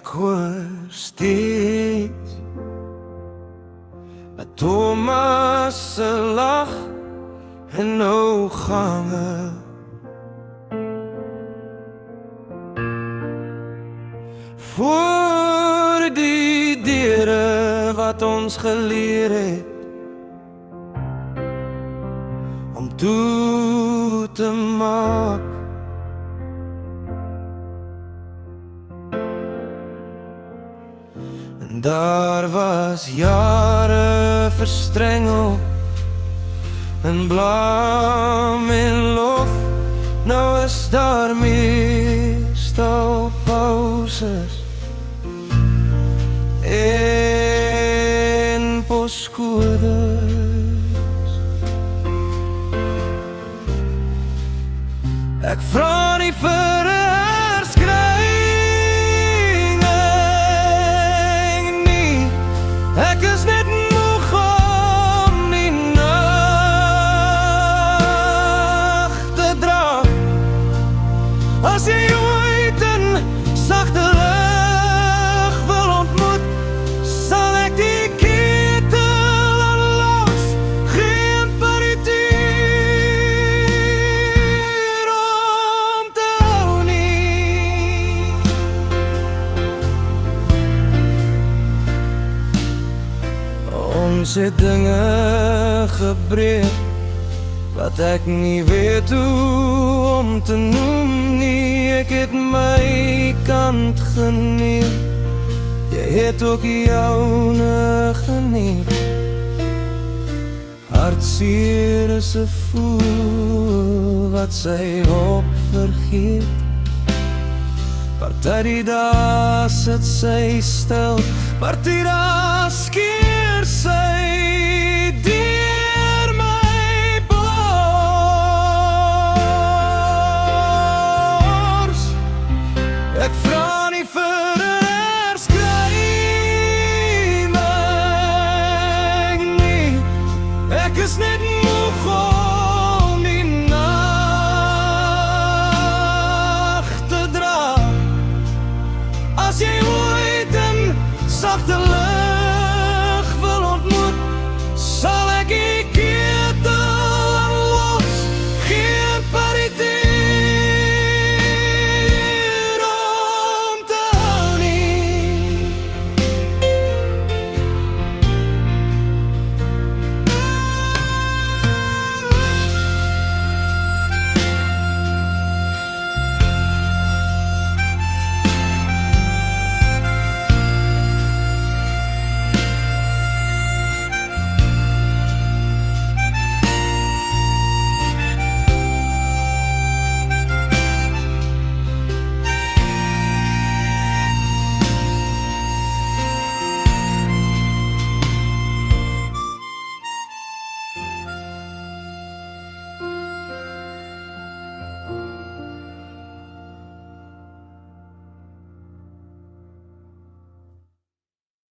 hoor steeds met Thomas se lag en nou gange. Voor die deure wat ons geleer het om toe te maak. En daar was jare verstrengel en blame en lof. Nou is daar meestal pauzes en postcodes. Ek vra nie vir 'n herskrywing nie. Ek is net moeg om die nag te dra. As jy ooit 'n sagte lig wil ontmoet, sal ek die ketel aanlos, geen parituur om te hou nie. Ons het dinge gebreek wat ek nie weet hoe om te noem nie. Ek het my kant geniet, jy het ook joune geniet. Hartseer is 'n voel wat sy op vergeet. Party die daar sit sy stil, party daar skien